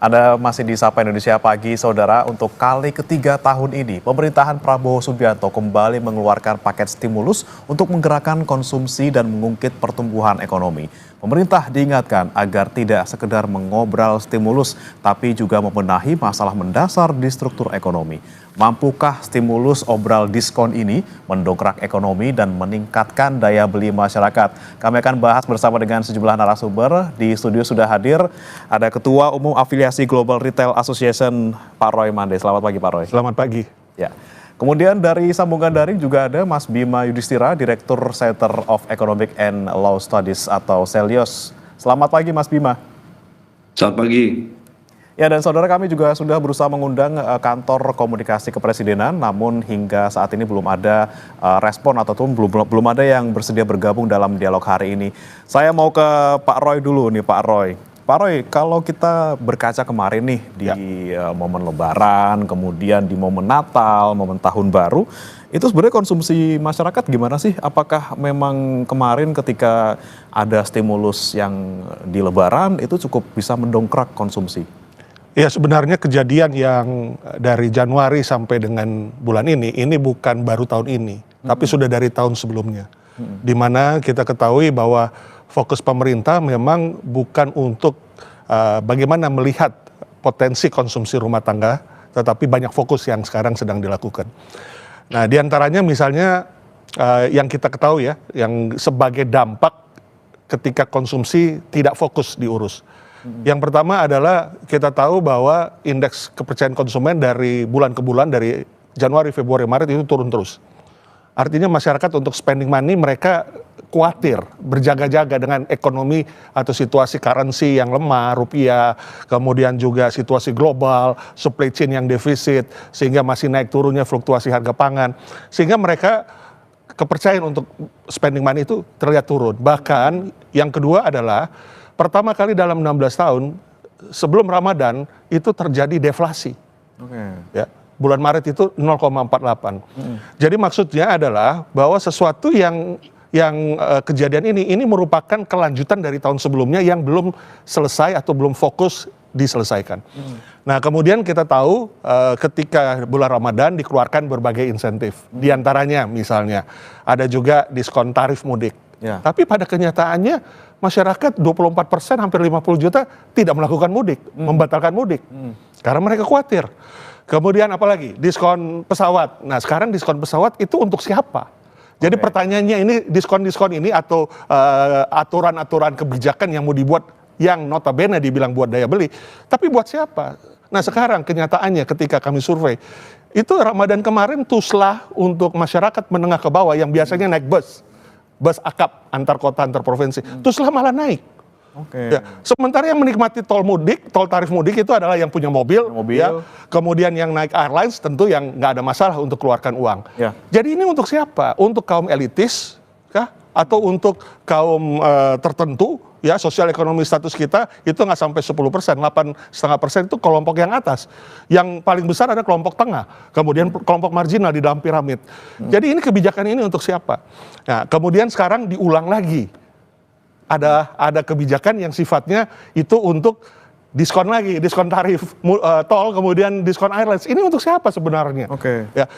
Anda masih di Sapa Indonesia Pagi, Saudara. Untuk kali ketiga tahun ini, pemerintahan Prabowo Subianto kembali mengeluarkan paket stimulus untuk menggerakkan konsumsi dan mengungkit pertumbuhan ekonomi. Pemerintah diingatkan agar tidak sekedar mengobral stimulus, tapi juga membenahi masalah mendasar di struktur ekonomi. Mampukah stimulus obral diskon ini mendongkrak ekonomi dan meningkatkan daya beli masyarakat? Kami akan bahas bersama dengan sejumlah narasumber. Di studio sudah hadir, ada Ketua Umum Afiliasi Global Retail Association, Pak Roy Mande. Selamat pagi, Pak Roy. Selamat pagi. Ya. Kemudian dari sambungan daring juga ada Mas Bima Yudhistira, Direktur Center of Economic and Law Studies atau CELIOS. Selamat pagi, Mas Bima. Selamat pagi. Ya, dan saudara, kami juga sudah berusaha mengundang kantor komunikasi kepresidenan, namun hingga saat ini belum ada respon ataupun belum ada yang bersedia bergabung dalam dialog hari ini. Saya mau ke Pak Roy dulu nih, Pak Roy. Pak Roy, kalau kita berkaca kemarin nih di momen Lebaran, kemudian di momen Natal, momen Tahun Baru, itu sebenarnya konsumsi masyarakat gimana sih? Apakah memang kemarin ketika ada stimulus yang di Lebaran itu cukup bisa mendongkrak konsumsi? Ya, sebenarnya kejadian yang dari Januari sampai dengan bulan ini bukan baru tahun ini, tapi sudah dari tahun sebelumnya. Di mana kita ketahui bahwa fokus pemerintah memang bukan untuk bagaimana melihat potensi konsumsi rumah tangga, tetapi banyak fokus yang sekarang sedang dilakukan. Nah, diantaranya misalnya yang kita ketahui ya, yang sebagai dampak ketika konsumsi tidak fokus diurus. Yang pertama adalah kita tahu bahwa indeks kepercayaan konsumen dari bulan ke bulan, dari Januari, Februari, Maret itu turun terus. Artinya masyarakat untuk spending money mereka khawatir, berjaga-jaga dengan ekonomi atau situasi currency yang lemah, rupiah, kemudian juga situasi global, supply chain yang defisit, sehingga masih naik turunnya fluktuasi harga pangan. Sehingga mereka kepercayaan untuk spending money itu terlihat turun. Bahkan yang kedua adalah pertama kali dalam 16 tahun sebelum Ramadan itu terjadi deflasi. Ya, bulan Maret itu 0,48. Jadi maksudnya adalah bahwa sesuatu yang kejadian ini merupakan kelanjutan dari tahun sebelumnya yang belum selesai atau belum fokus diselesaikan. Nah, kemudian kita tahu ketika bulan Ramadan dikeluarkan berbagai insentif. Di antaranya misalnya ada juga diskon tarif mudik. Ya. Tapi pada kenyataannya masyarakat 24%, hampir 50 juta tidak melakukan mudik, membatalkan mudik. Karena mereka khawatir. Kemudian apalagi? Diskon pesawat. Nah, sekarang diskon pesawat itu untuk siapa? Jadi pertanyaannya ini diskon-diskon ini atau aturan-aturan kebijakan yang mau dibuat yang notabene dibilang buat daya beli, tapi buat siapa? Nah, sekarang kenyataannya ketika kami survei, itu Ramadan kemarin tuslah untuk masyarakat menengah ke bawah yang biasanya naik bus akap antar kota, antar provinsi, tuslah malah naik. Ya. Sementara yang menikmati tol tarif mudik itu adalah yang punya mobil. Ya. Kemudian yang naik airlines tentu yang nggak ada masalah untuk keluarkan uang. Ya. Jadi ini untuk siapa? Untuk kaum elitis, kah? Atau untuk kaum tertentu? Ya, sosial ekonomi status kita itu nggak sampai 10%, 8,5% itu kelompok yang atas. Yang paling besar ada kelompok tengah, kemudian kelompok marginal di dalam piramid. Jadi ini kebijakan ini untuk siapa? Nah, kemudian sekarang diulang lagi. Ada kebijakan yang sifatnya itu untuk diskon lagi, diskon tarif tol, kemudian diskon airlines. Ini untuk siapa sebenarnya? Ya.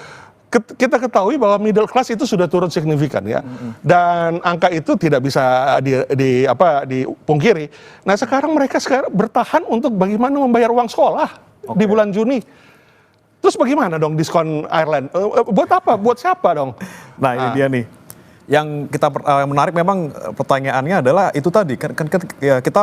Kita ketahui bahwa middle class itu sudah turun signifikan ya, dan angka itu tidak bisa dipungkiri. Nah, sekarang mereka bertahan untuk bagaimana membayar uang sekolah di bulan Juni. Terus bagaimana dong diskon airline? Buat apa? Buat siapa dong? Nah, ini dia nih. Yang kita menarik memang pertanyaannya adalah itu tadi kan kita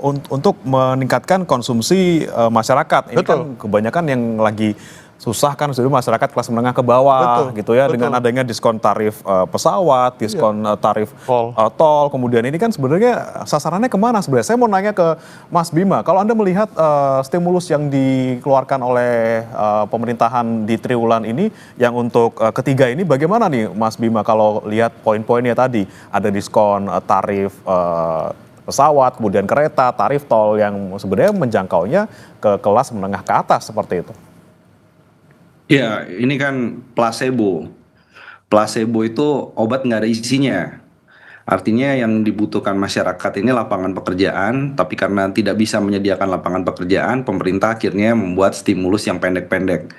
untuk meningkatkan konsumsi masyarakat. Ini kan kebanyakan yang lagi susah kan sudah masyarakat kelas menengah ke bawah gitu ya, dengan adanya diskon tarif pesawat, diskon tarif tol. Kemudian ini kan sebenarnya sasarannya kemana sebenarnya? Saya mau nanya ke Mas Bima, kalau Anda melihat stimulus yang dikeluarkan oleh pemerintahan di triwulan ini yang untuk ketiga ini bagaimana nih Mas Bima, kalau lihat poin-poinnya tadi ada diskon tarif pesawat, kemudian kereta, tarif tol yang sebenarnya menjangkaunya ke kelas menengah ke atas seperti itu. Ya, ini kan placebo. Placebo itu obat nggak ada isinya. Artinya yang dibutuhkan masyarakat ini lapangan pekerjaan, tapi karena tidak bisa menyediakan lapangan pekerjaan, pemerintah akhirnya membuat stimulus yang pendek-pendek.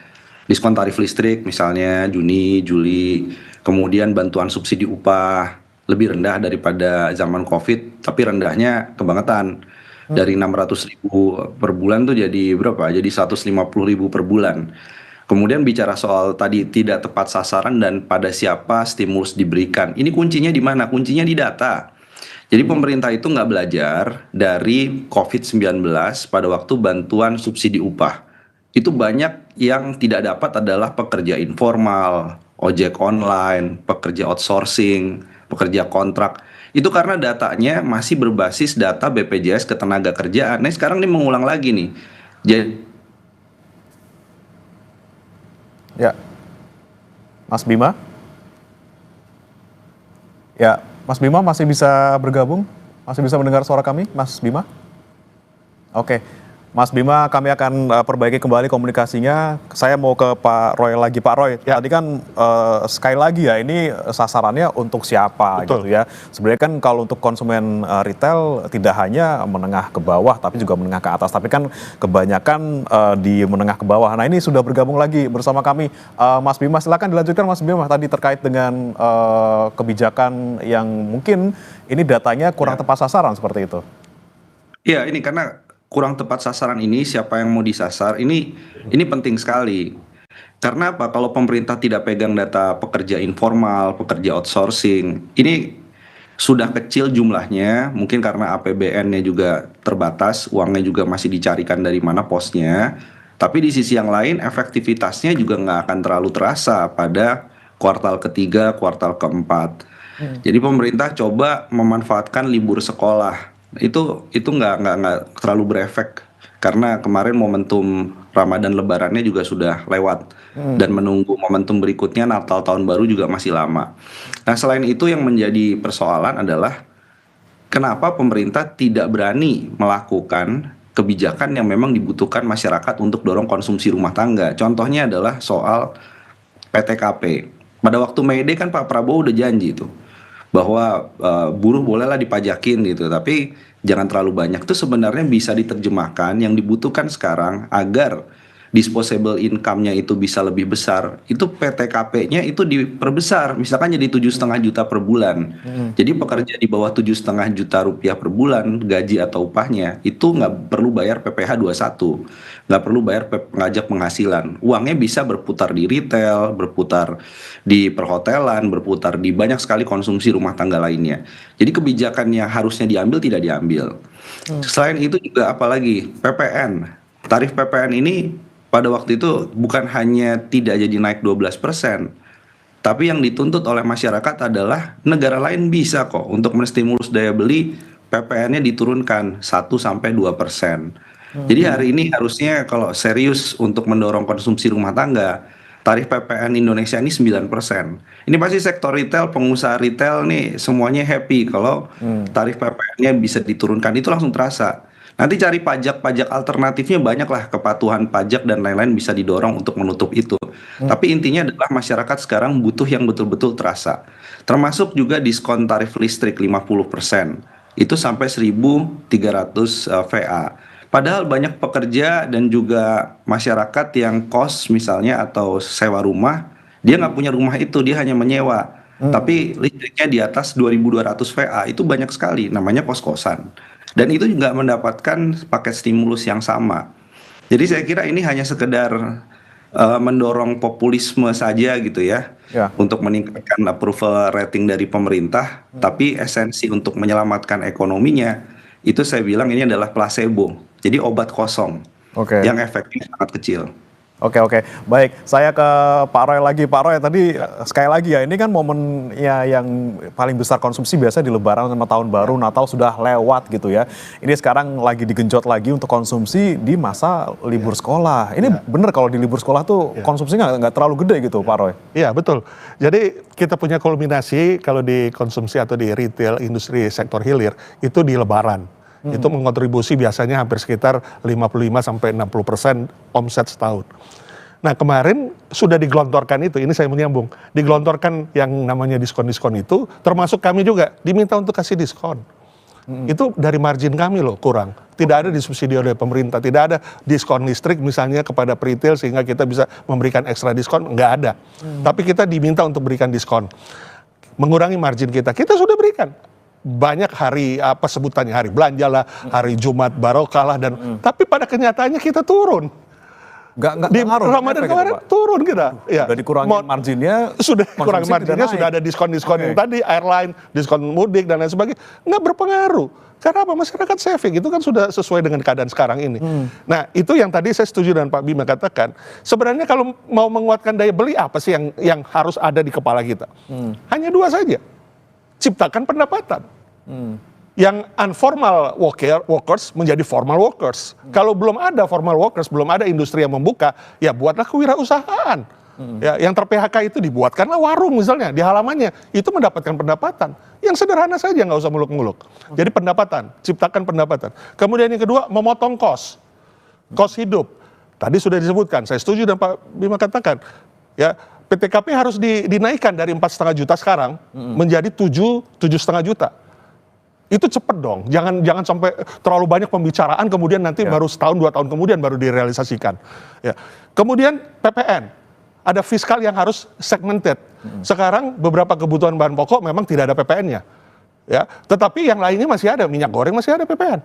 Diskon tarif listrik misalnya Juni, Juli, kemudian bantuan subsidi upah lebih rendah daripada zaman COVID, tapi rendahnya kebangetan. Dari 600.000 per bulan tuh jadi berapa? Jadi 150.000 per bulan. Kemudian bicara soal tadi tidak tepat sasaran dan pada siapa stimulus diberikan. Ini kuncinya di mana? Kuncinya di data. Jadi pemerintah itu nggak belajar dari COVID-19 pada waktu bantuan subsidi upah. Itu banyak yang tidak dapat adalah pekerja informal, ojek online, pekerja outsourcing, pekerja kontrak. Itu karena datanya masih berbasis data BPJS Ketenagakerjaan. Nah sekarang ini mengulang lagi nih. Jadi Ya, Mas Bima? Ya, Mas Bima masih bisa bergabung? Masih bisa mendengar suara kami, Mas Bima? Oke, Mas Bima, kami akan perbaiki kembali komunikasinya. Saya mau ke Pak Roy lagi. Pak Roy, tadi kan sekali lagi ya, ini sasarannya untuk siapa Betul. gitu ya. Sebenarnya kan kalau untuk konsumen retail tidak hanya menengah ke bawah, tapi juga menengah ke atas. Tapi kan kebanyakan di menengah ke bawah. Nah ini sudah bergabung lagi bersama kami. Mas Bima, silakan dilanjutkan Mas Bima. Tadi terkait dengan kebijakan yang mungkin ini datanya kurang tepat sasaran seperti itu. ya ini karena kurang tepat sasaran ini siapa yang mau disasar ini penting sekali. Karena apa? Kalau pemerintah tidak pegang data pekerja informal, pekerja outsourcing, ini sudah kecil jumlahnya, mungkin karena APBN-nya juga terbatas, uangnya juga masih dicarikan dari mana posnya. Tapi di sisi yang lain efektivitasnya juga nggak akan terlalu terasa pada kuartal ketiga, kuartal keempat. Jadi pemerintah coba memanfaatkan libur sekolah. Itu nggak terlalu berefek karena kemarin momentum Ramadan Lebarannya juga sudah lewat dan menunggu momentum berikutnya Natal Tahun Baru juga masih lama. Nah, selain itu yang menjadi persoalan adalah kenapa pemerintah tidak berani melakukan kebijakan yang memang dibutuhkan masyarakat untuk dorong konsumsi rumah tangga. Contohnya adalah soal PTKP. Pada waktu Mei Day kan Pak Prabowo udah janji itu bahwa buruh bolehlah dipajakin gitu, tapi jangan terlalu banyak. Itu sebenarnya bisa diterjemahkan yang dibutuhkan sekarang agar disposable income-nya itu bisa lebih besar. Itu PTKP-nya itu diperbesar, misalkan jadi 7,5 juta per bulan. Jadi pekerja di bawah 7,5 juta rupiah per bulan gaji atau upahnya itu nggak perlu bayar PPh 21, nggak perlu bayar pengajak penghasilan. Uangnya bisa berputar di retail, berputar di perhotelan, berputar di banyak sekali konsumsi rumah tangga lainnya. Jadi kebijakan yang harusnya diambil tidak diambil. Selain itu juga apalagi PPN. Tarif PPN ini pada waktu itu bukan hanya tidak jadi naik 12%, tapi yang dituntut oleh masyarakat adalah negara lain bisa kok untuk menstimulus daya beli PPN-nya diturunkan 1-2%. Jadi hari ini harusnya kalau serius untuk mendorong konsumsi rumah tangga, tarif PPN Indonesia ini 9%. Ini pasti sektor retail, pengusaha retail nih semuanya happy kalau tarif PPN-nya bisa diturunkan, itu langsung terasa. Nanti cari pajak-pajak alternatifnya banyak lah, kepatuhan pajak dan lain-lain bisa didorong untuk menutup itu. Tapi intinya adalah masyarakat sekarang butuh yang betul-betul terasa. Termasuk juga diskon tarif listrik 50%. Itu sampai 1.300 VA. Padahal banyak pekerja dan juga masyarakat yang kos misalnya atau sewa rumah, dia nggak punya rumah itu, dia hanya menyewa. Tapi listriknya di atas 2.200 VA, itu banyak sekali, namanya kos-kosan. Dan itu juga mendapatkan paket stimulus yang sama. Jadi saya kira ini hanya sekedar mendorong populisme saja gitu ya, untuk meningkatkan approval rating dari pemerintah. Tapi esensi untuk menyelamatkan ekonominya, itu saya bilang ini adalah placebo. Jadi obat kosong yang efeknya sangat kecil. Oke, baik. Saya ke Pak Roy lagi. Pak Roy, tadi sekali lagi ya, ini kan momennya yang paling besar konsumsi biasa di Lebaran sama Tahun Baru, Natal sudah lewat gitu ya. Ini sekarang lagi digenjot lagi untuk konsumsi di masa libur sekolah. Ini bener kalau di libur sekolah tuh konsumsinya nggak terlalu gede gitu, Pak Roy? Iya, betul. Jadi kita punya kulminasi kalau di konsumsi atau di retail, industri sektor hilir, itu di Lebaran. Itu mengontribusi biasanya hampir sekitar 55-60% omset setahun. Nah kemarin sudah digelontorkan itu, ini saya menyambung, digelontorkan yang namanya diskon-diskon itu, termasuk kami juga diminta untuk kasih diskon. Itu dari margin kami loh kurang. Tidak ada disubsidi oleh pemerintah, tidak ada diskon listrik misalnya kepada retail sehingga kita bisa memberikan ekstra diskon, nggak ada. Tapi kita diminta untuk berikan diskon. Mengurangi margin kita sudah berikan. Banyak hari, apa sebutannya, hari belanja lah, hari Jumat barokah lah, dan tapi pada kenyataannya kita turun. Nggak Di ngaruh, Ramadan efek itu, kemarin Pak? turun kita. Ya. Udah dikurangi marginnya, Sudah dikurangi konsumsi marginnya, tidak sudah naik. ada diskon-diskon Oke. yang tadi, airline, diskon mudik dan lain sebagainya. Nggak berpengaruh. Karena apa? Masyarakat saving, itu kan sudah sesuai dengan keadaan sekarang ini. Nah itu yang tadi saya setuju dengan Pak Bima katakan, sebenarnya kalau mau menguatkan daya beli, apa sih yang harus ada di kepala kita? Hanya dua saja. Ciptakan pendapatan. Yang informal workers menjadi formal workers. Kalau belum ada formal workers, belum ada industri yang membuka, ya buatlah kewirausahaan. Ya, yang ter-PHK itu dibuatkanlah warung misalnya di halamannya, itu mendapatkan pendapatan. Yang sederhana saja, nggak usah muluk-muluk. Jadi pendapatan, ciptakan pendapatan. Kemudian yang kedua, memotong kos hidup. Tadi sudah disebutkan, saya setuju dan Pak Bima katakan, ya PTKP harus dinaikkan dari 4,5 juta sekarang menjadi 7,5 juta. Itu cepet dong, jangan sampai terlalu banyak pembicaraan kemudian nanti baru setahun 2 tahun kemudian baru direalisasikan. Ya. Kemudian PPN, ada fiskal yang harus segmented. Sekarang beberapa kebutuhan bahan pokok memang tidak ada PPN-nya, ya. Tetapi yang lainnya masih ada, minyak goreng masih ada PPN.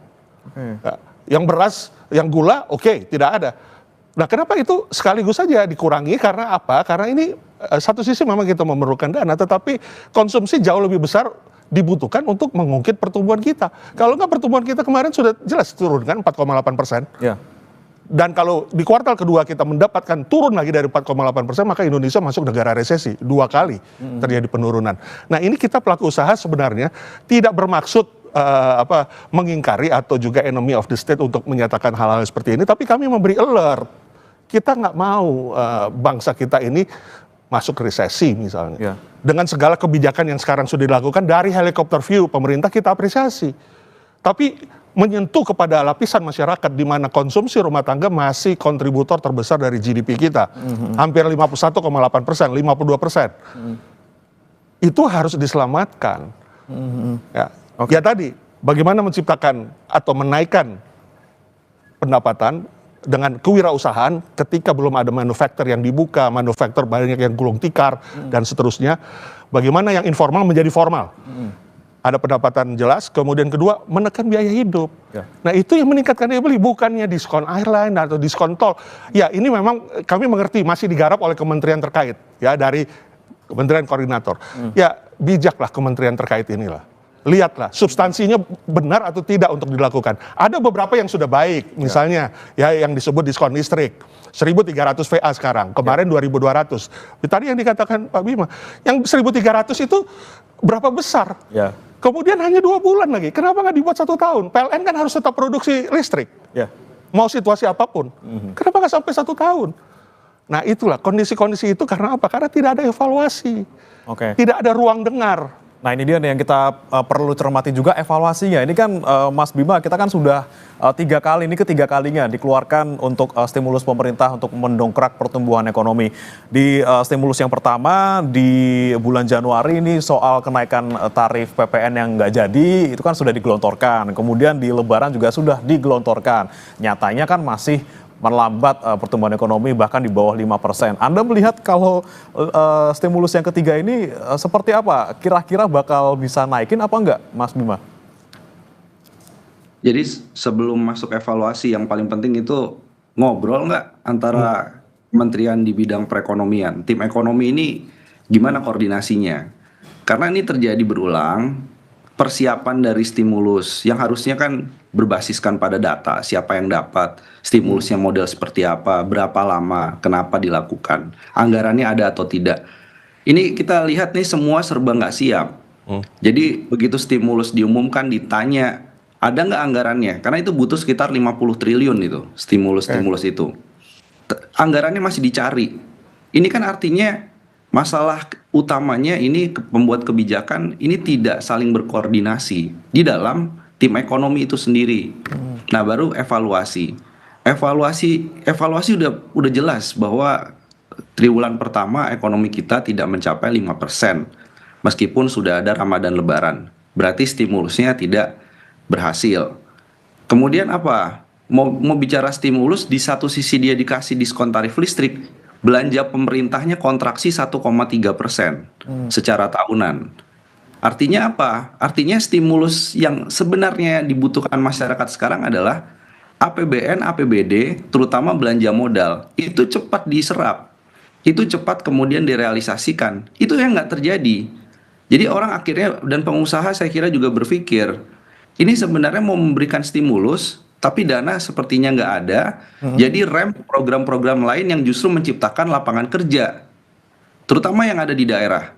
Ya. Yang beras, yang gula, oke, tidak ada. Nah, kenapa itu sekaligus saja dikurangi? Karena apa? Karena ini satu sisi memang kita memerlukan dana, tetapi konsumsi jauh lebih besar dibutuhkan untuk mengungkit pertumbuhan kita. Kalau nggak, pertumbuhan kita kemarin sudah jelas turun kan 4,8%. Ya. Dan kalau di kuartal kedua kita mendapatkan turun lagi dari 4,8%, maka Indonesia masuk negara resesi 2 kali terjadi penurunan. Nah ini kita pelaku usaha sebenarnya tidak bermaksud mengingkari atau juga enemy of the state untuk menyatakan hal-hal seperti ini, tapi kami memberi alert. Kita nggak mau bangsa kita ini masuk resesi misalnya. Ya. Dengan segala kebijakan yang sekarang sudah dilakukan dari helikopter view pemerintah kita apresiasi. Tapi menyentuh kepada lapisan masyarakat di mana konsumsi rumah tangga masih kontributor terbesar dari GDP kita. Hampir 51,8%, 52%. Itu harus diselamatkan. Ya. Ya tadi, bagaimana menciptakan atau menaikkan pendapatan dengan kewirausahaan ketika belum ada manufaktur yang dibuka, manufaktur banyak yang gulung tikar dan seterusnya. Bagaimana yang informal menjadi formal. Ada pendapatan jelas, kemudian kedua menekan biaya hidup. Ya. Nah itu yang meningkatkan daya beli, bukannya diskon airline atau diskon tol. Ya ini memang kami mengerti masih digarap oleh kementerian terkait, ya dari kementerian koordinator. Ya bijaklah kementerian terkait inilah. Lihatlah substansinya benar atau tidak untuk dilakukan. Ada beberapa yang sudah baik, misalnya ya yang disebut diskon listrik. 1.300 VA sekarang, kemarin 2.200. Tadi yang dikatakan Pak Bima, yang 1.300 itu berapa besar? Ya. Kemudian hanya 2 bulan lagi, kenapa nggak dibuat 1 tahun? PLN kan harus tetap produksi listrik, Ya. mau situasi apapun. Kenapa nggak sampai 1 tahun? Nah itulah kondisi-kondisi itu karena apa? Karena tidak ada evaluasi, Oke. tidak ada ruang dengar. Nah ini dia nih yang kita perlu cermati juga evaluasinya. Ini kan Mas Bima, kita kan sudah 3 kali, ini ketiga kalinya dikeluarkan untuk stimulus pemerintah untuk mendongkrak pertumbuhan ekonomi. Di stimulus yang pertama di bulan Januari ini soal kenaikan tarif PPN yang nggak jadi, itu kan sudah digelontorkan. Kemudian di Lebaran juga sudah digelontorkan. Nyatanya kan masih melambat pertumbuhan ekonomi bahkan di bawah 5%. Anda melihat kalau stimulus yang ketiga ini seperti apa? Kira-kira bakal bisa naikin apa enggak, Mas Bima? Jadi sebelum masuk evaluasi yang paling penting itu ngobrol nggak antara kementerian di bidang perekonomian. Tim ekonomi ini gimana koordinasinya? Karena ini terjadi berulang, persiapan dari stimulus yang harusnya kan berbasiskan pada data, siapa yang dapat, stimulusnya model seperti apa, berapa lama, kenapa dilakukan, anggarannya ada atau tidak. Ini kita lihat nih semua serba nggak siap. Jadi begitu stimulus diumumkan ditanya, ada nggak anggarannya? Karena itu butuh sekitar 50 triliun itu, stimulus-stimulus itu. Anggarannya masih dicari. Ini kan artinya masalah utamanya ini pembuat kebijakan ini tidak saling berkoordinasi di dalam tim ekonomi itu sendiri. Nah baru evaluasi. evaluasi udah jelas bahwa triwulan pertama ekonomi kita tidak mencapai 5%, meskipun sudah ada Ramadan Lebaran. Berarti stimulusnya tidak berhasil. Kemudian apa? Mau bicara stimulus, di satu sisi dia dikasih diskon tarif listrik, belanja pemerintahnya kontraksi 1,3% secara tahunan. Artinya apa? Artinya stimulus yang sebenarnya dibutuhkan masyarakat sekarang adalah APBN, APBD, terutama belanja modal. Itu cepat diserap, itu cepat kemudian direalisasikan. Itu yang nggak terjadi. Jadi orang akhirnya, dan pengusaha saya kira juga berpikir, ini sebenarnya mau memberikan stimulus, tapi dana sepertinya nggak ada. Jadi rem program-program lain yang justru menciptakan lapangan kerja, terutama yang ada di daerah.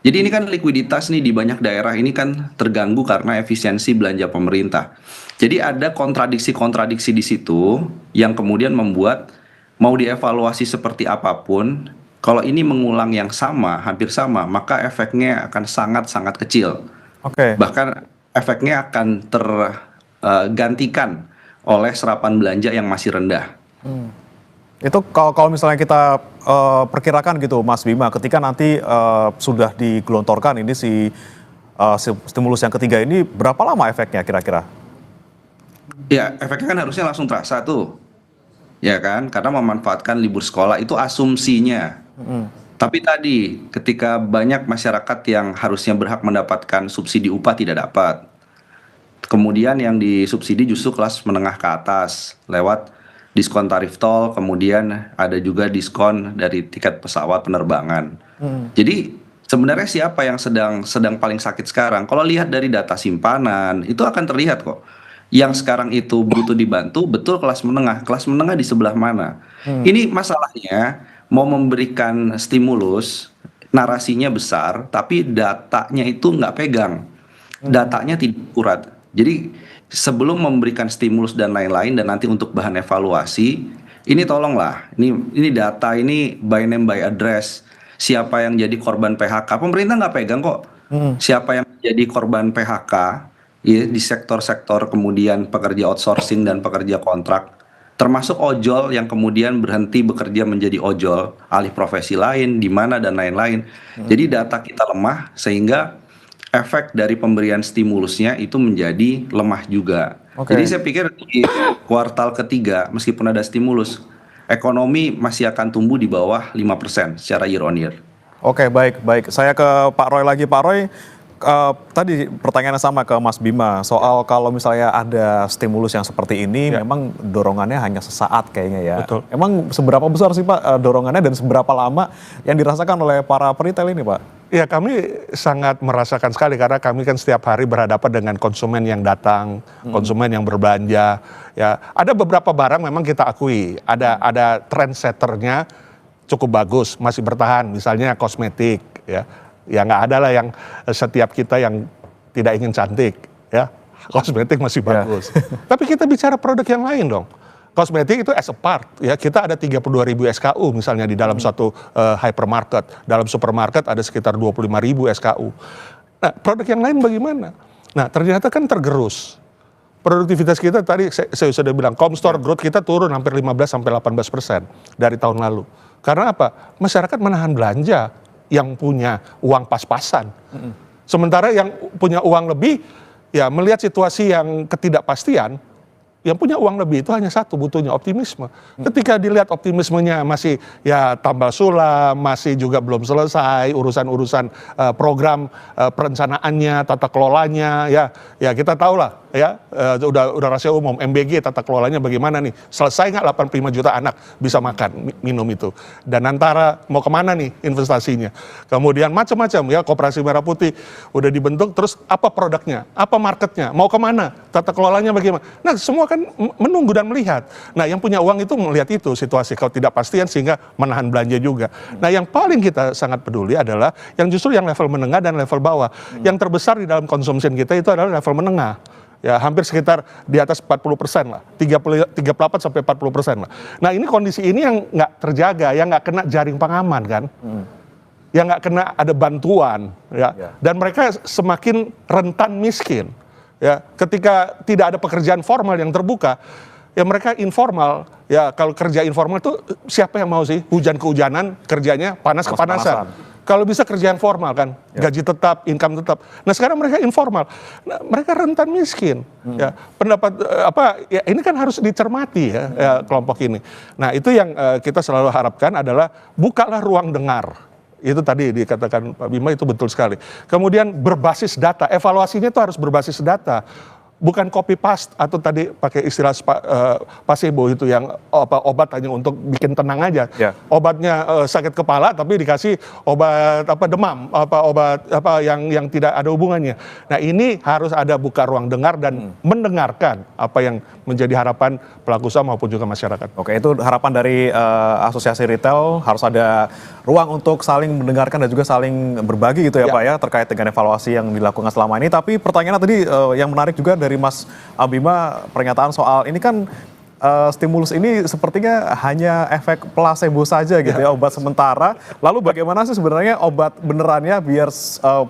Jadi ini kan likuiditas nih di banyak daerah ini kan terganggu karena efisiensi belanja pemerintah. Jadi ada kontradiksi-kontradiksi di situ yang kemudian membuat mau dievaluasi seperti apapun, kalau ini mengulang yang sama, hampir sama, maka efeknya akan sangat-sangat kecil. Oke. Bahkan efeknya akan tergantikan oleh serapan belanja yang masih rendah. Itu kalau misalnya kita perkirakan gitu Mas Bima, ketika nanti sudah digelontorkan ini stimulus yang ketiga ini, berapa lama efeknya kira-kira? Ya, efeknya kan harusnya langsung terasa tuh. Ya kan? Karena memanfaatkan libur sekolah itu asumsinya. Tapi tadi ketika banyak masyarakat yang harusnya berhak mendapatkan subsidi upah tidak dapat. Kemudian yang disubsidi justru kelas menengah ke atas lewat diskon tarif tol, kemudian ada juga diskon dari tiket pesawat penerbangan. Jadi sebenarnya siapa yang sedang paling sakit sekarang? Kalau lihat dari data simpanan, itu akan terlihat kok. Yang sekarang itu butuh dibantu, betul kelas menengah. Kelas menengah di sebelah mana? Ini masalahnya, mau memberikan stimulus, narasinya besar, tapi datanya itu nggak pegang. Datanya tidak akurat. Jadi sebelum memberikan stimulus dan lain-lain, dan nanti untuk bahan evaluasi, ini tolonglah, ini data ini by name by address, siapa yang jadi korban PHK, pemerintah nggak pegang kok. Siapa yang jadi korban PHK ya, di sektor-sektor kemudian pekerja outsourcing dan pekerja kontrak, termasuk ojol yang kemudian berhenti bekerja menjadi ojol, alih profesi lain, di mana dan lain-lain. Jadi data kita lemah sehingga efek dari pemberian stimulusnya itu menjadi lemah juga. Jadi saya pikir di kuartal ketiga meskipun ada stimulus, ekonomi masih akan tumbuh di bawah 5% secara year on year. Oke, baik. Saya ke Pak Roy lagi. Pak Roy, tadi pertanyaannya sama ke Mas Bima, soal kalau misalnya ada stimulus yang seperti ini, memang dorongannya hanya sesaat kayaknya ya. Betul. Emang seberapa besar sih Pak dorongannya dan seberapa lama yang dirasakan oleh para peritel ini Pak? Ya kami sangat merasakan sekali karena kami kan setiap hari berhadapan dengan konsumen yang datang, konsumen yang berbelanja. Ya ada beberapa barang memang kita akui ada trendsetternya cukup bagus, masih bertahan. Misalnya kosmetik, ya nggak ada lah yang setiap kita yang tidak ingin cantik, ya kosmetik masih bagus. Tapi kita bicara produk yang lain dong. Kosmetik itu as a part, ya kita ada 32.000 SKU misalnya di dalam satu hypermarket, dalam supermarket ada sekitar 25.000 SKU. Nah produk yang lain bagaimana? Nah ternyata kan tergerus. Produktivitas kita tadi saya sudah bilang, Comstore growth kita turun hampir 15-18% dari tahun lalu. Karena apa? Masyarakat menahan belanja yang punya uang pas-pasan. Sementara yang punya uang lebih, ya melihat situasi yang ketidakpastian, yang punya uang lebih itu hanya satu, butuhnya optimisme. Ketika dilihat optimismenya masih ya tambal sulam, masih juga belum selesai urusan-urusan program perencanaannya, tata kelolanya, ya kita tahulah ya udah rahasia umum MBG tata kelolanya bagaimana nih, selesai nggak 85 juta anak bisa makan minum itu, dan antara mau kemana nih investasinya, kemudian macam-macam ya, Koperasi Merah Putih udah dibentuk, terus apa produknya, apa marketnya, mau kemana, tata kelolanya bagaimana, nah semua kan menunggu dan melihat. Nah yang punya uang itu melihat itu situasi kalau tidak pastian sehingga menahan belanja juga. Nah yang paling kita sangat peduli adalah yang justru yang level menengah dan level bawah. Yang terbesar di dalam konsumsi kita itu adalah level menengah. Ya hampir sekitar di atas 40% lah, 38 sampai 40% lah. Nah ini kondisi ini yang nggak terjaga, yang nggak kena jaring pengaman kan, yang nggak kena ada bantuan, ya. Dan mereka semakin rentan miskin. Ya, ketika tidak ada pekerjaan formal yang terbuka, ya mereka informal. Ya kalau kerja informal itu siapa yang mau sih? Hujan kehujanan, kerjanya panas kepanasan. Kalau bisa kerja yang formal kan, gaji tetap, income tetap. Nah sekarang mereka informal, nah, mereka rentan miskin. Ya pendapat ya ini kan harus dicermati ya, kelompok ini. Nah itu yang kita selalu harapkan adalah bukalah ruang dengar. Itu tadi dikatakan Pak Bima, itu betul sekali. Kemudian berbasis data, evaluasinya itu harus berbasis data. Bukan copy paste atau tadi pakai istilah placebo itu yang obat hanya untuk bikin tenang aja. Obatnya sakit kepala tapi dikasih obat demam, obat yang tidak ada hubungannya. Nah, ini harus ada buka ruang dengar dan mendengarkan apa yang menjadi harapan pelaku usaha maupun juga masyarakat. Oke, itu harapan dari Asosiasi Retail, harus ada ruang untuk saling mendengarkan dan juga saling berbagi gitu ya Pak ya, terkait dengan evaluasi yang dilakukan selama ini. Tapi pertanyaannya tadi yang menarik juga dari Mas Bima, pernyataan soal ini kan stimulus ini sepertinya hanya efek placebo saja gitu ya, obat sementara. Lalu bagaimana sih sebenarnya obat benerannya biar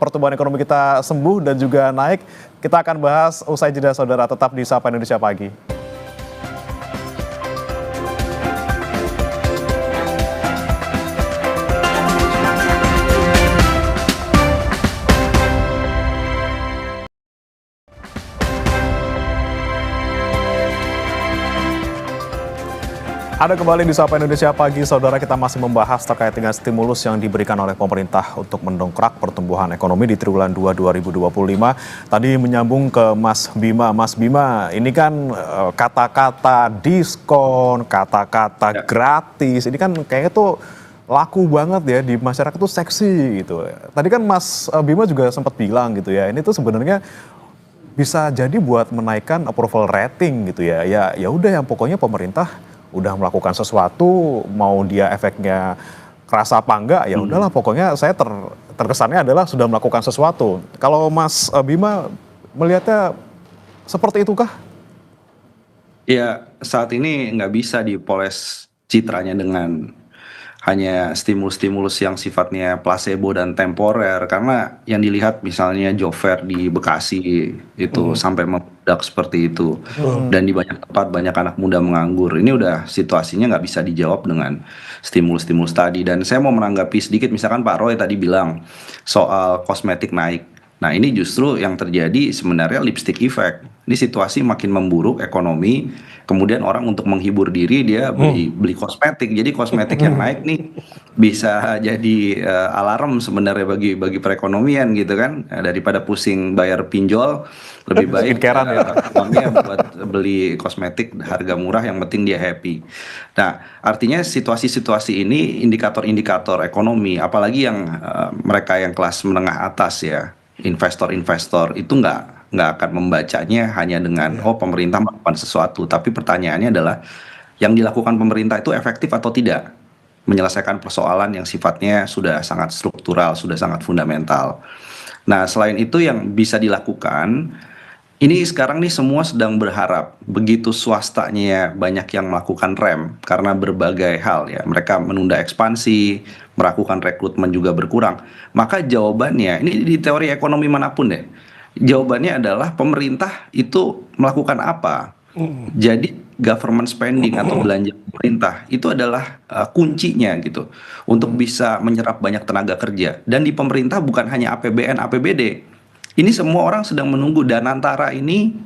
pertumbuhan ekonomi kita sembuh dan juga naik? Kita akan bahas usai jeda saudara, tetap di Sapa Indonesia Pagi. Ada kembali di Sapa Indonesia Pagi, saudara. Kita masih membahas terkait dengan stimulus yang diberikan oleh pemerintah untuk mendongkrak pertumbuhan ekonomi di triwulan 2 2025. Tadi menyambung ke Mas Bima. Mas Bima, ini kan kata-kata diskon, kata-kata gratis, ini kan kayaknya tuh laku banget ya di masyarakat tuh seksi gitu. Tadi kan Mas Bima juga sempat bilang gitu ya, ini tuh sebenarnya bisa jadi buat menaikkan approval rating gitu ya. Ya udah, yang pokoknya pemerintah udah melakukan sesuatu, mau dia efeknya kerasa apa enggak, ya udahlah pokoknya saya terkesannya adalah sudah melakukan sesuatu. Kalau Mas Bima melihatnya seperti itukah? Ya, saat ini nggak bisa dipoles citranya dengan hanya stimulus-stimulus yang sifatnya placebo dan temporer, karena yang dilihat misalnya job fair di Bekasi itu sampai meledak seperti itu, dan di banyak tempat banyak anak muda menganggur. Ini udah situasinya nggak bisa dijawab dengan stimulus-stimulus tadi. Dan saya mau menanggapi sedikit, misalkan Pak Roy tadi bilang soal kosmetik naik. Nah, ini justru yang terjadi sebenarnya lipstick effect. Ini situasi makin memburuk ekonomi, kemudian orang untuk menghibur diri dia beli kosmetik. Jadi kosmetik yang naik nih bisa jadi alarm sebenarnya bagi perekonomian gitu kan. Daripada pusing bayar pinjol, lebih baik uangnya buat beli kosmetik harga murah, yang penting dia happy. Nah, artinya situasi-situasi ini indikator-indikator ekonomi, apalagi yang mereka yang kelas menengah atas ya, investor-investor itu nggak akan membacanya hanya dengan pemerintah melakukan sesuatu, tapi pertanyaannya adalah yang dilakukan pemerintah itu efektif atau tidak menyelesaikan persoalan yang sifatnya sudah sangat struktural, sudah sangat fundamental. Nah, selain itu yang bisa dilakukan, ini sekarang nih semua sedang berharap begitu swastanya banyak yang melakukan rem karena berbagai hal ya, mereka menunda ekspansi, melakukan rekrutmen juga berkurang. Maka jawabannya, ini di teori ekonomi manapun deh, jawabannya adalah pemerintah itu melakukan apa? Jadi government spending atau belanja pemerintah itu adalah kuncinya gitu untuk bisa menyerap banyak tenaga kerja. Dan di pemerintah bukan hanya APBN, APBD. Ini semua orang sedang menunggu Danantara ini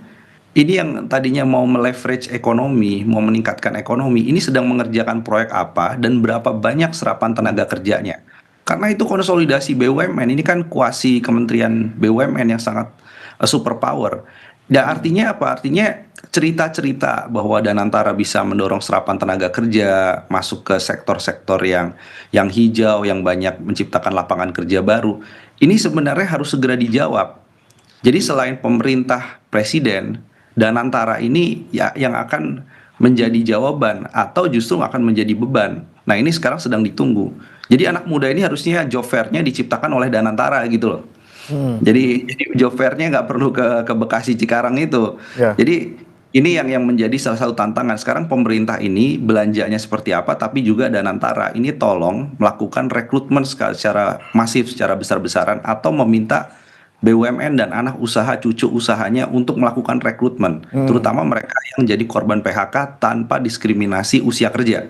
yang tadinya mau meleverage ekonomi, mau meningkatkan ekonomi, ini sedang mengerjakan proyek apa dan berapa banyak serapan tenaga kerjanya. Karena itu konsolidasi BUMN, ini kan kuasi kementerian BUMN yang sangat superpower. Dan artinya apa? Artinya cerita-cerita bahwa Danantara bisa mendorong serapan tenaga kerja, masuk ke sektor-sektor yang hijau, yang banyak menciptakan lapangan kerja baru. Ini sebenarnya harus segera dijawab. Jadi selain pemerintah, presiden, Danantara ini ya yang akan menjadi jawaban atau justru akan menjadi beban. Nah, ini sekarang sedang ditunggu. Jadi anak muda ini harusnya job fair-nya diciptakan oleh Danantara gitu loh. Jadi job fair-nya nggak perlu ke Bekasi Cikarang itu. Jadi ini yang menjadi salah satu tantangan. Sekarang pemerintah ini belanjanya seperti apa, tapi juga Danantara ini tolong melakukan rekrutmen secara masif, secara besar-besaran, atau meminta BUMN dan anak usaha cucu usahanya untuk melakukan rekrutmen, terutama mereka yang jadi korban PHK tanpa diskriminasi usia kerja.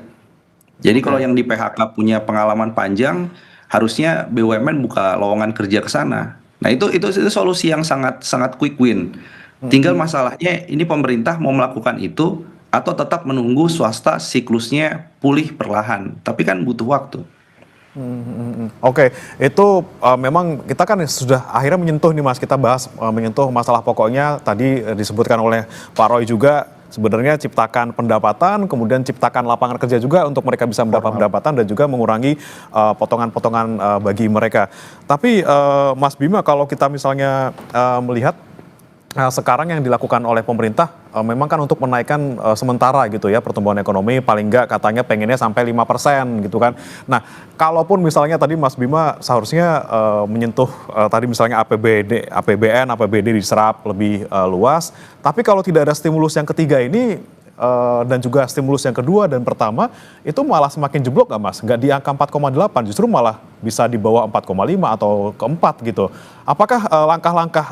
Jadi kalau yang di PHK punya pengalaman panjang, harusnya BUMN buka lowongan kerja ke sana. Nah, itu solusi yang sangat sangat quick win. Tinggal masalahnya ini pemerintah mau melakukan itu atau tetap menunggu swasta siklusnya pulih perlahan. Tapi kan butuh waktu. Oke, itu memang kita kan sudah akhirnya menyentuh nih Mas, kita bahas menyentuh masalah pokoknya tadi disebutkan oleh Pak Roy juga sebenarnya ciptakan pendapatan, kemudian ciptakan lapangan kerja juga untuk mereka bisa mendapat pendapatan dan juga mengurangi potongan-potongan bagi mereka. Tapi Mas Bima, kalau kita misalnya melihat sekarang yang dilakukan oleh pemerintah memang kan untuk menaikkan sementara gitu ya pertumbuhan ekonomi, paling enggak katanya pengennya sampai 5% gitu kan. Nah, kalaupun misalnya tadi Mas Bima seharusnya menyentuh tadi misalnya APBD, APBN, APBD diserap lebih luas, tapi kalau tidak ada stimulus yang ketiga ini dan juga stimulus yang kedua dan pertama itu malah semakin jeblok nggak Mas? Nggak di angka 4,8, justru malah bisa di bawah 4,5 atau ke 4 gitu. Apakah langkah-langkah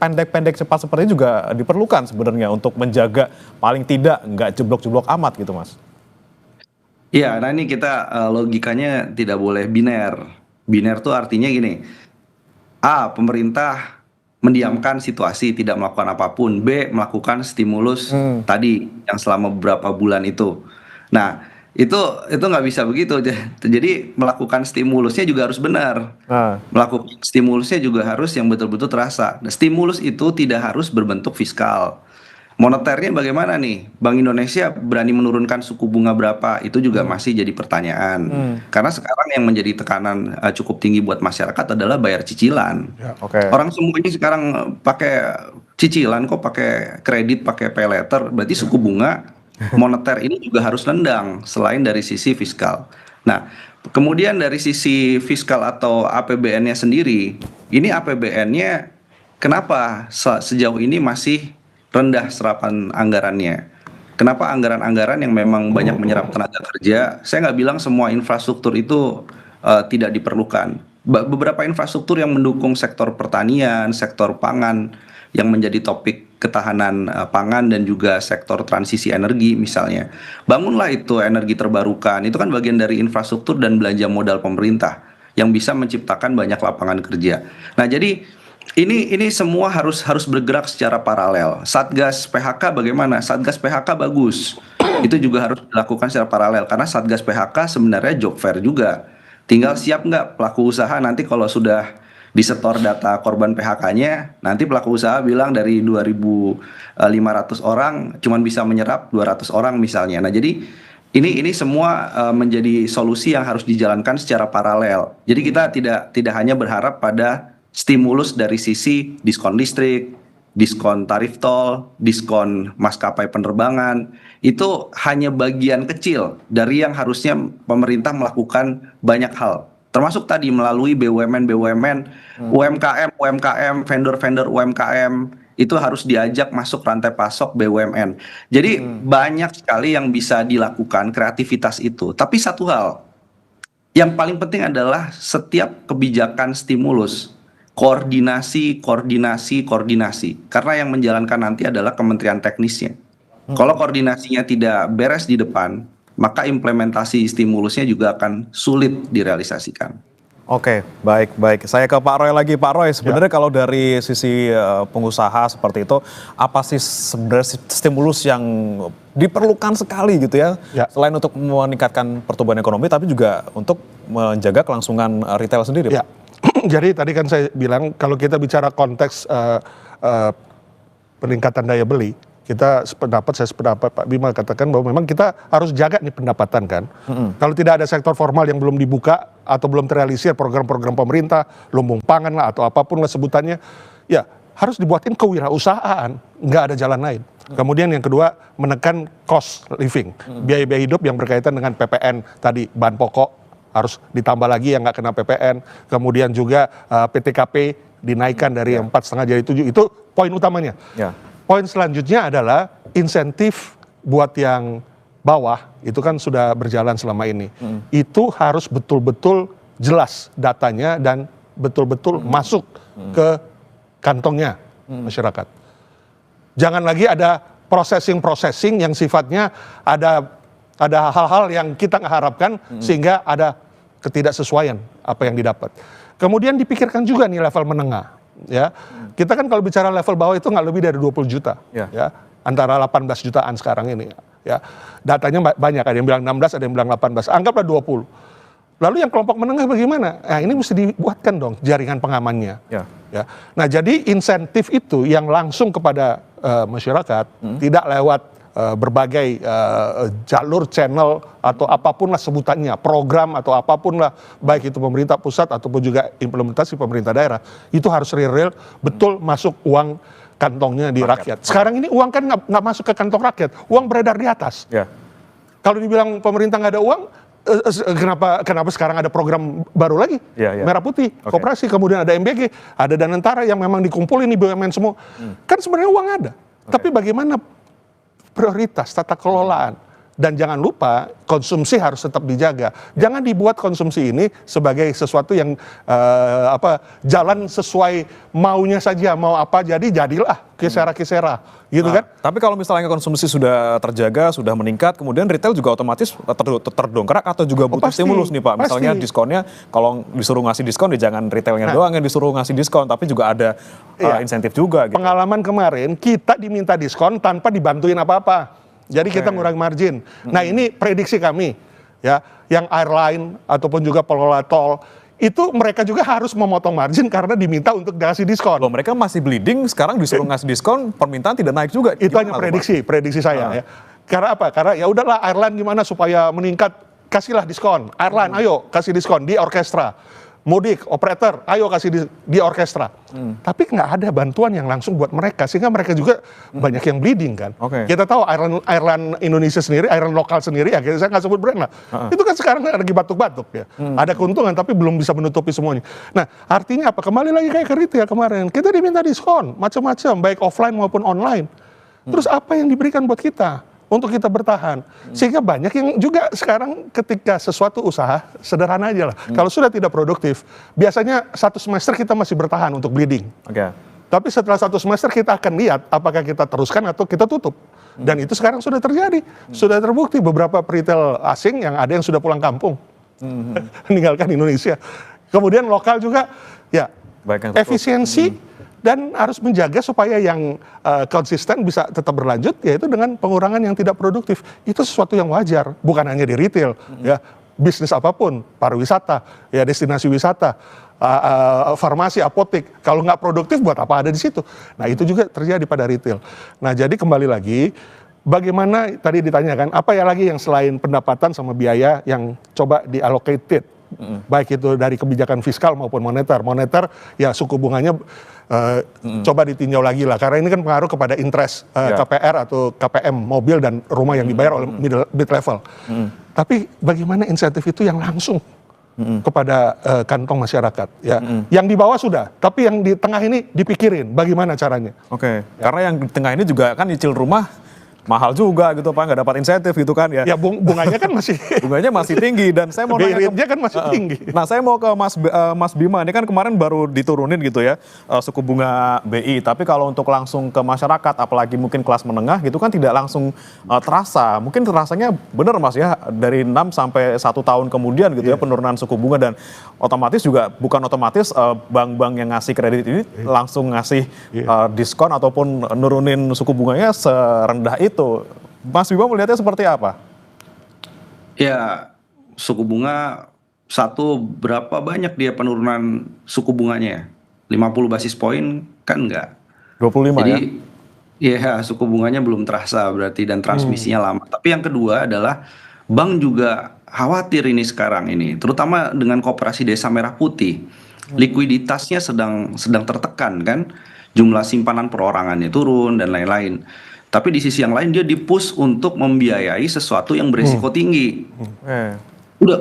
pendek-pendek cepat seperti ini juga diperlukan sebenarnya untuk menjaga paling tidak nggak jeblok-jeblok amat gitu Mas? Iya, nah ini kita logikanya tidak boleh biner. Biner tuh artinya gini, A, pemerintah mendiamkan situasi, tidak melakukan apapun. B, melakukan stimulus tadi yang selama beberapa bulan itu. Nah, itu nggak bisa begitu. Jadi melakukan stimulusnya juga harus benar. Melakukan stimulusnya juga harus yang betul-betul terasa. Nah, stimulus itu tidak harus berbentuk fiskal. Moneternya bagaimana nih? Bank Indonesia berani menurunkan suku bunga berapa? Itu juga masih jadi pertanyaan. Karena sekarang yang menjadi tekanan cukup tinggi buat masyarakat adalah bayar cicilan. Orang semuanya sekarang pakai cicilan kok, pakai kredit, pakai pay letter. Berarti suku bunga moneter ini juga harus nendang selain dari sisi fiskal. Nah, kemudian dari sisi fiskal atau APBN-nya sendiri, ini APBN-nya kenapa sejauh ini masih rendah serapan anggarannya. Kenapa anggaran-anggaran yang memang banyak menyerap tenaga kerja, saya nggak bilang semua infrastruktur itu tidak diperlukan. Beberapa infrastruktur yang mendukung sektor pertanian, sektor pangan, yang menjadi topik ketahanan pangan dan juga sektor transisi energi misalnya. Bangunlah itu energi terbarukan, itu kan bagian dari infrastruktur dan belanja modal pemerintah yang bisa menciptakan banyak lapangan kerja. Nah, jadi ini semua harus bergerak secara paralel. Satgas PHK bagaimana? Satgas PHK bagus. Itu juga harus dilakukan secara paralel karena Satgas PHK sebenarnya job fair juga. Tinggal siap nggak pelaku usaha nanti kalau sudah disetor data korban PHK-nya, nanti pelaku usaha bilang dari 2.500 orang cuman bisa menyerap 200 orang misalnya. Nah, jadi ini semua menjadi solusi yang harus dijalankan secara paralel. Jadi kita tidak hanya berharap pada stimulus dari sisi diskon listrik, diskon tarif tol, diskon maskapai penerbangan, itu hanya bagian kecil dari yang harusnya pemerintah melakukan banyak hal. Termasuk tadi melalui BUMN, UMKM, vendor-vendor UMKM, itu harus diajak masuk rantai pasok BUMN. Jadi banyak sekali yang bisa dilakukan kreativitas itu. Tapi satu hal, yang paling penting adalah setiap kebijakan stimulus, koordinasi. Karena yang menjalankan nanti adalah kementerian teknisnya. Kalau koordinasinya tidak beres di depan, maka implementasi stimulusnya juga akan sulit direalisasikan. Oke, baik. Saya ke Pak Roy lagi. Pak Roy, sebenarnya kalau dari sisi pengusaha seperti itu, apa sih sebenarnya stimulus yang diperlukan sekali gitu ya? Selain untuk meningkatkan pertumbuhan ekonomi, tapi juga untuk menjaga kelangsungan retail sendiri, Pak? Jadi tadi kan saya bilang kalau kita bicara konteks peningkatan daya beli, saya sependapat Pak Bima katakan bahwa memang kita harus jaga nih pendapatan kan. Kalau tidak ada sektor formal yang belum dibuka atau belum terrealisir program-program pemerintah, lumbung pangan lah atau apapun lah sebutannya, ya harus dibuatin kewirausahaan, nggak ada jalan lain. Kemudian yang kedua, menekan cost living, biaya-biaya hidup yang berkaitan dengan PPN tadi, bahan pokok harus ditambah lagi yang nggak kena PPN, kemudian juga PTKP dinaikkan dari 4,5 jadi 7, itu poin utamanya. Poin selanjutnya adalah insentif buat yang bawah, itu kan sudah berjalan selama ini. Itu harus betul-betul jelas datanya dan betul-betul masuk ke kantongnya masyarakat. Jangan lagi ada processing yang sifatnya ada hal-hal yang kita nggak harapkan sehingga ada ketidaksesuaian apa yang didapat. Kemudian dipikirkan juga nih level menengah, ya. Kita kan kalau bicara level bawah itu nggak lebih dari 20 juta, ya. Antara 18 jutaan sekarang ini, ya. Datanya banyak, ada yang bilang 16, ada yang bilang 18, anggaplah 20. Lalu yang kelompok menengah bagaimana? Nah, ini mesti dibuatkan dong jaringan pengamannya. Ya. Nah, jadi insentif itu yang langsung kepada masyarakat, tidak lewat berbagai jalur, channel, atau apapun lah sebutannya, program atau apapun lah, baik itu pemerintah pusat ataupun juga implementasi pemerintah daerah, itu harus real betul masuk uang kantongnya di rakyat. Sekarang ini uang kan nggak masuk ke kantong rakyat, uang beredar di atas. Kalau dibilang pemerintah nggak ada uang, kenapa sekarang ada program baru lagi? Merah Putih, Koperasi, kemudian ada MBG, ada Danantara yang memang dikumpulin nih BUMN semua. Kan sebenarnya uang ada. Tapi bagaimana prioritas, tata kelolaan? Dan jangan lupa konsumsi harus tetap dijaga. Jangan dibuat konsumsi ini sebagai sesuatu yang jalan sesuai maunya saja, mau apa jadilah kisera-kisera, gitu kan? Tapi kalau misalnya konsumsi sudah terjaga, sudah meningkat, kemudian retail juga otomatis terdongkrak atau juga butuh stimulus nih Pak. Misalnya diskonnya, kalau disuruh ngasih diskon, ya jangan retailnya doang yang disuruh ngasih diskon, tapi juga ada insentif juga. Gitu. Pengalaman kemarin kita diminta diskon tanpa dibantuin apa-apa. Jadi kita ngurang margin. Nah, ini prediksi kami, ya, yang airline ataupun juga pengelola tol itu mereka juga harus memotong margin karena diminta untuk dikasih diskon. Loh, mereka masih bleeding, sekarang disuruh ngasih diskon, permintaan tidak naik juga. Itu hanya prediksi saya. Ya. Karena apa? Karena ya udahlah airline gimana supaya meningkat, kasihlah diskon. Airline, ayo kasih diskon di orkestra. Mudik, operator, ayo kasih di orkestra. Tapi nggak ada bantuan yang langsung buat mereka, sehingga mereka juga banyak yang bleeding kan. Kita tahu airline Indonesia sendiri, airline lokal sendiri, ya saya nggak sebut brand lah. Itu kan sekarang lagi batuk-batuk ya. Ada keuntungan tapi belum bisa menutupi semuanya. Nah, artinya apa? Kembali lagi kayak ke retail kemarin, kita diminta diskon macam-macam, baik offline maupun online. Terus apa yang diberikan buat kita? Untuk kita bertahan, sehingga banyak yang juga sekarang ketika sesuatu usaha sederhana aja lah. Kalau sudah tidak produktif, biasanya 1 semester kita masih bertahan untuk bleeding. Tapi setelah 1 semester kita akan lihat apakah kita teruskan atau kita tutup. Dan itu sekarang sudah terjadi, sudah terbukti beberapa retail asing yang ada yang sudah pulang kampung, meninggalkan Indonesia. Kemudian lokal juga, ya efisiensi. Dan harus menjaga supaya yang konsisten bisa tetap berlanjut, yaitu dengan pengurangan yang tidak produktif. Itu sesuatu yang wajar, bukan hanya di retail, ya, bisnis apapun, pariwisata, ya, destinasi wisata, farmasi, apotek. Kalau nggak produktif, buat apa ada di situ? Nah, itu juga terjadi pada retail. Nah, jadi kembali lagi, bagaimana tadi ditanyakan, apa ya lagi yang selain pendapatan sama biaya yang coba diallocated? Baik itu dari kebijakan fiskal maupun moneter. Moneter, ya suku bunganya coba ditinjau lagi lah, karena ini kan pengaruh kepada interest KPR atau KPM mobil dan rumah yang dibayar oleh mid level. Tapi bagaimana insentif itu yang langsung kepada kantong masyarakat, ya. Yang di bawah sudah, tapi yang di tengah ini dipikirin bagaimana caranya. Karena yang di tengah ini juga kan nyicil rumah mahal juga gitu Pak, nggak dapat insentif gitu kan ya. Ya bunganya kan masih bunganya masih tinggi, dan saya mau nanya kan masih tinggi. Nah, saya mau ke Mas Bima, ini kan kemarin baru diturunin gitu ya suku bunga BI, tapi kalau untuk langsung ke masyarakat, apalagi mungkin kelas menengah gitu kan tidak langsung terasa. Mungkin terasanya benar Mas ya, dari 6 sampai 1 tahun kemudian gitu ya penurunan suku bunga, dan otomatis juga bukan otomatis bank-bank yang ngasih kredit ini langsung ngasih diskon ataupun nurunin suku bunganya serendah itu. Mas Bima melihatnya seperti apa? Ya, suku bunga berapa banyak dia penurunan suku bunganya? 50 basis poin kan enggak? 25 Jadi, ya suku bunganya belum terasa berarti, dan transmisinya lama. Tapi yang kedua adalah bank juga khawatir ini sekarang ini, terutama dengan Koperasi Desa Merah Putih. Likuiditasnya sedang tertekan kan, jumlah simpanan perorangannya turun dan lain-lain. Tapi di sisi yang lain dia di-push untuk membiayai sesuatu yang beresiko tinggi.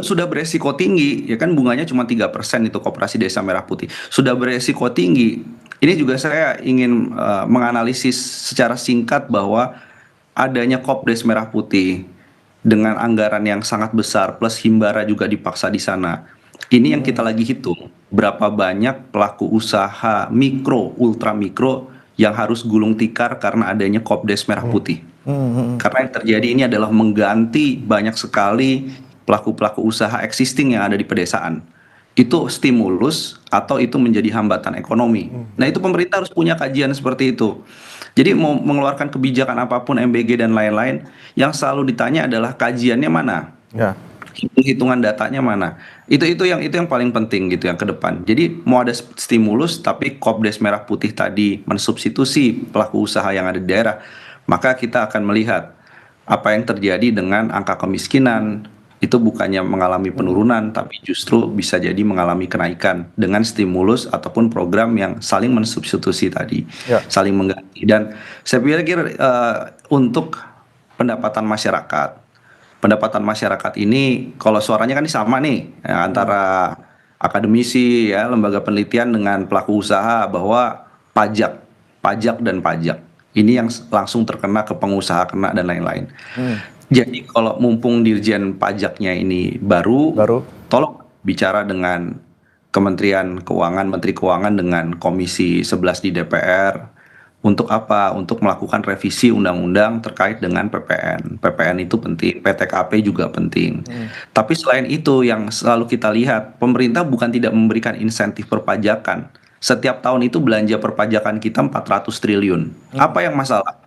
Sudah beresiko tinggi, ya kan bunganya cuma 3% itu Koperasi Desa Merah Putih. Sudah beresiko tinggi. Ini juga saya ingin menganalisis secara singkat bahwa adanya Kopdes Merah Putih dengan anggaran yang sangat besar plus himbara juga dipaksa di sana. Ini yang kita lagi hitung, berapa banyak pelaku usaha mikro, ultra mikro yang harus gulung tikar karena adanya Kopdes Merah Putih. Karena yang terjadi ini adalah mengganti banyak sekali pelaku-pelaku usaha existing yang ada di pedesaan. Itu stimulus atau itu menjadi hambatan ekonomi. Nah, itu pemerintah harus punya kajian seperti itu. Jadi mau mengeluarkan kebijakan apapun MBG dan lain-lain, yang selalu ditanya adalah kajiannya mana, Ya. hitung-hitungan datanya mana. Itu yang paling penting gitu yang ke depan. Jadi mau ada stimulus tapi Kopdes Merah Putih tadi mensubstitusi pelaku usaha yang ada di daerah, maka kita akan melihat apa yang terjadi dengan angka kemiskinan. Itu bukannya mengalami penurunan, tapi justru bisa jadi mengalami kenaikan dengan stimulus ataupun program yang saling mensubstitusi tadi, Ya. saling mengganti. Dan saya pikir untuk pendapatan masyarakat ini, kalau suaranya kan ini sama nih ya, antara akademisi ya, lembaga penelitian dengan pelaku usaha bahwa pajak dan pajak ini yang langsung terkena ke pengusaha kena dan lain-lain. Jadi kalau mumpung Dirjen Pajaknya ini baru, tolong bicara dengan Kementerian Keuangan, Menteri Keuangan dengan Komisi 11 di DPR. Untuk apa? Untuk melakukan revisi undang-undang terkait dengan PPN. PPN itu penting, PTKP juga penting. Tapi selain itu yang selalu kita lihat, pemerintah bukan tidak memberikan insentif perpajakan. Setiap tahun itu belanja perpajakan kita 400 triliun. Apa yang masalah?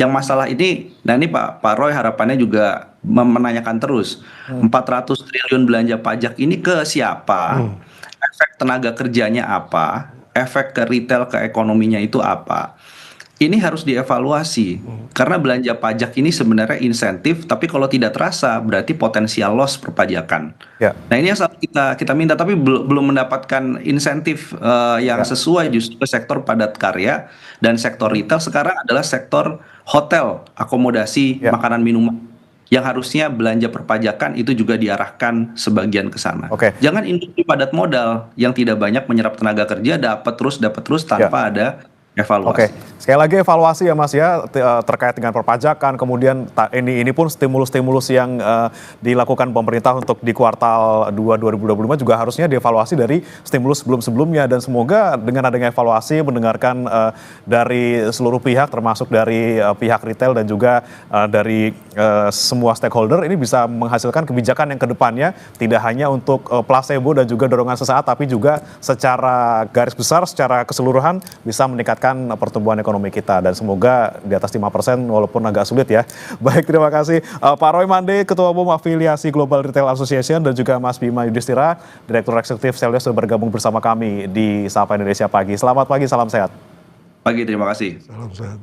Yang masalah ini, nah ini Pak Roy harapannya juga menanyakan terus, 400 triliun belanja pajak ini ke siapa? Efek tenaga kerjanya apa? Efek ke retail, ke ekonominya itu apa? Ini harus dievaluasi, karena belanja pajak ini sebenarnya insentif, tapi kalau tidak terasa berarti potensial loss perpajakan. Ya. Nah ini yang selalu kita minta, tapi belum mendapatkan insentif yang sesuai justru ke sektor padat karya dan sektor retail. Sekarang adalah sektor hotel, akomodasi, makanan minuman, yang harusnya belanja perpajakan itu juga diarahkan sebagian ke sana. Jangan industri padat modal yang tidak banyak menyerap tenaga kerja dapat terus tanpa ada evaluasi. Sekali lagi evaluasi ya Mas ya terkait dengan perpajakan, kemudian ini pun stimulus-stimulus yang dilakukan pemerintah untuk di kuartal 2 2025 juga harusnya dievaluasi dari stimulus sebelum-sebelumnya, dan semoga dengan adanya evaluasi mendengarkan dari seluruh pihak termasuk dari pihak retail dan juga dari semua stakeholder ini bisa menghasilkan kebijakan yang kedepannya tidak hanya untuk placebo dan juga dorongan sesaat, tapi juga secara garis besar, secara keseluruhan bisa meningkatkan pertumbuhan ekonomi kita, dan semoga di atas 5% walaupun agak sulit ya. Baik, terima kasih Pak Roy Mande, Ketua Umum Afiliasi Global Retail Association, dan juga Mas Bima Yudhistira, Direktur Eksekutif Seldes, sudah bergabung bersama kami di Sapa Indonesia Pagi. Selamat pagi, salam sehat. Pagi, terima kasih. Salam sehat.